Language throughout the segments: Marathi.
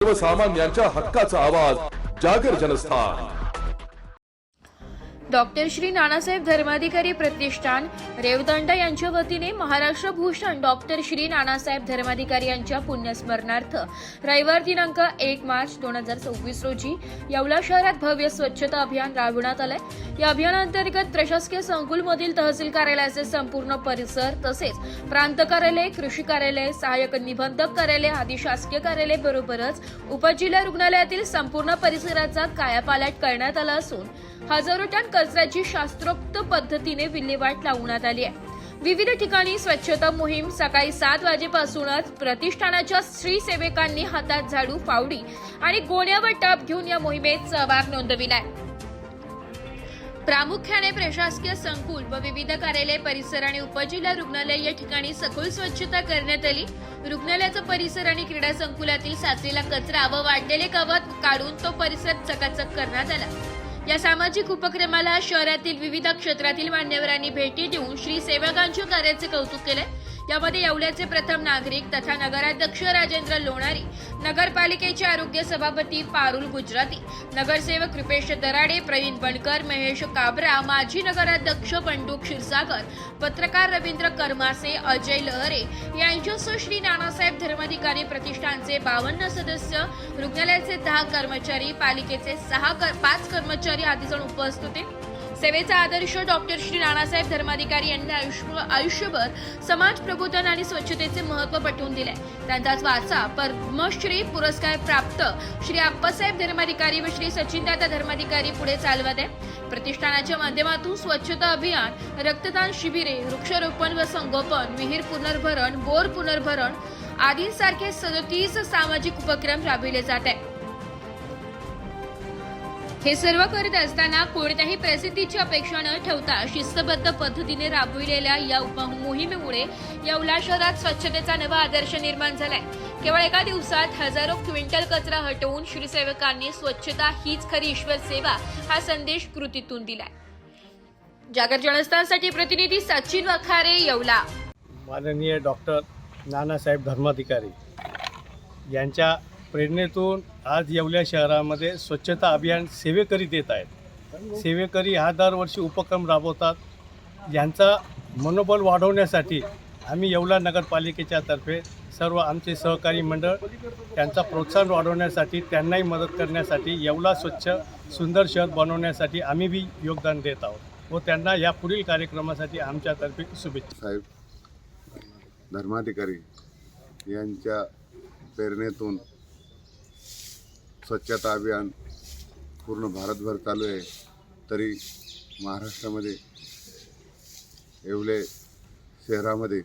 सर्वसामान्यांच्या हक्काचा आवाज जागर जनस्थान। डॉक्टर श्री नानासाहेब धर्माधिकारी प्रतिष्ठान रेवदंडा यांच्या वतीने महाराष्ट्र भूषण डॉक्टर श्री नानासाहेब धर्माधिकारी यांच्या पुण्यस्मरणार्थ रविवार दिनांक 1 मार्च 2024 रोजी येवला शहरात भव्य स्वच्छता अभियान राबवण्यात आले। या अभियानांतर्गत प्रशासकीय संकुलमधील तहसील कार्यालयाचे संपूर्ण परिसर तसेच प्रांत कार्यालय, कृषी कार्यालय, सहाय्यक निबंधक कार्यालय आदी शासकीय कार्यालय बरोबरच उपजिल्हा रुग्णालयातील संपूर्ण परिसराचा कायापालट करण्यात आला असून हजारो टन कचऱ्याची शास्त्रोक्त पद्धतीने विल्हेवाट लावण्यात आली आहे। विविध ठिकाणी स्वच्छता मोहीम सकाळी 7 वाजेपासूनच प्रतिष्ठानाच्या स्त्री सेवकांनी हातात झाडू, फावडी आणि गोण्या व टब घेऊन या मोहिमेत सहभाग नोंदविलाय। प्रामुख्याने प्रशासकीय संकुल व विविध कार्यालय परिसर आणि उपजिल्हा रुग्णालय या ठिकाणी सखोल स्वच्छता करण्यात आली। रुग्णालयाचा परिसर आणि क्रीडा संकुलातील साचलेला कचरा व वाढलेले गवत काढून तो परिसर चकाचक करण्यात आला। या सामाजिक उपक्रमाला शहरातील विविध क्षेत्रातील मान्यवरांनी भेटी देऊन श्री सेवकांच्या कार्याचे कौतुक केले। यामध्ये येवल्याचे प्रथम नागरिक तथा नगराध्यक्ष राजेंद्र लोणारी, नगरपालिकेचे आरोग्य सभापती पारुल गुजराती, नगरसेवक कृपेश दराडे, प्रवीण बनकर, महेश काबरा, माजी नगराध्यक्ष बंडू क्षीरसागर, पत्रकार रवींद्र करमासे, अजय लहरे यांच्यासह श्री नानासाहेब धर्माधिकारी प्रतिष्ठानचे 52 सदस्य, रुग्णालयाचे 10 कर्मचारी, पालिकेचे 5 कर्मचारी आदी जण उपस्थित होते। सेवेचा आदर्श डॉक्टर श्री नानासाहेब धर्माधिकारी यांनी आयुष्यभर समाज प्रबोधन आणि स्वच्छतेचे महत्त्व पटवून दिले। त्यांचाच वारसा पद्मश्री पुरस्कार प्राप्त श्री आप्पासाहेब धर्माधिकारी व श्री सचिनदादा धर्माधिकारी पुढे चालवत आहे। प्रतिष्ठानाच्या माध्यमातून स्वच्छता अभियान, रक्तदान शिबिरे, वृक्षारोपण व संगोपन, विहीर पुनर्भरण, बोर पुनर्भरण आदींसारखे 37 सामाजिक उपक्रम राबविले जात आहेत। हे सर्व करत असताना कोणत्याही प्रसिद्धीची अपेक्षा न ठेवता शिस्तबद्ध पद्धतीने राबविलेल्या या मोहिमेमुळे येवला शहरात स्वच्छतेचा नवा आदर्श निर्माण झालाय। केवळ एका दिवसात हजारो क्विंटल कचरा हटवून श्रीसेवकांनी स्वच्छता हीच खरी ईश्वर सेवा हा संदेश कृतीतून दिलाय। जागर जनस्थानसाठी प्रतिनिधी सचिन वखारे, येवला। माननीय डॉक्टर नानासाहेब धर्माधिकारी यांच्या प्रेरणेतून आज येवल्या शहरामध्ये स्वच्छता अभियान सेवेकरी देत आहेत। सेवेकरी हा दरवर्षी उपक्रम राबवतात। यांचा मनोबल वाढवण्यासाठी आम्ही येवला नगरपालिकेच्या तर्फे सर्व आमचे सहकारी मंडळ त्यांचा प्रोत्साहन वाढवण्यासाठी, त्यांनाही मदत करण्यासाठी, येवला स्वच्छ सुंदर शहर बनवण्यासाठी आम्ही बी योगदान देत आहोत व त्यांना या पुढील कार्यक्रमासाठी आमच्यातर्फे शुभेच्छा। साहेब धर्माधिकारी यांच्या प्रेरणेतून स्वच्छता अभियान पूर्ण भारतभर चालू आहे। तरी महाराष्ट्रामध्ये येवले शहरामध्ये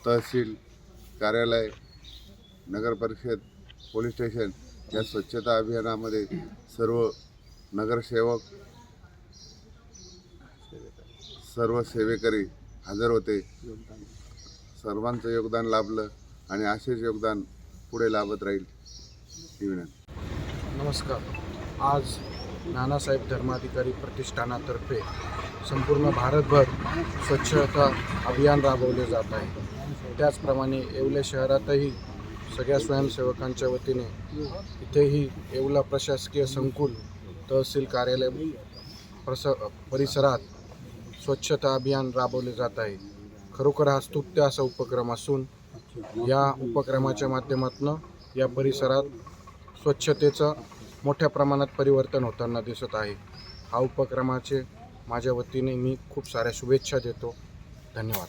तहसील कार्यालय, नगरपरिषद, पोलीस स्टेशन या स्वच्छता अभियानामध्ये सर्व नगरसेवक, सर्व सेवेकरी हजर होते। सर्वांचं योगदान लाभलं आणि असेच योगदान पुढे लाभत राहील। नमस्कार। आज नानासाहेब धर्माधिकारी प्रतिष्ठानातर्फे संपूर्ण भारतभर स्वच्छता अभियान राबवले जात आहे। त्याचप्रमाणे येवले शहरातही सगळ्या स्वयंसेवकांच्या वतीने इथेही येवला प्रशासकीय संकुल, तहसील कार्यालय परिसरात स्वच्छता अभियान राबवले जात आहे। खरोखर हा स्तुत्य असा उपक्रम असून या उपक्रमाच्या माध्यमातून या परिसरात स्वच्छतेचं मोठ्या प्रमाणात परिवर्तन होताना दिसत आहे। हा उपक्रमाचे माझ्या वतीने मी खूप साऱ्या शुभेच्छा देतो। धन्यवाद।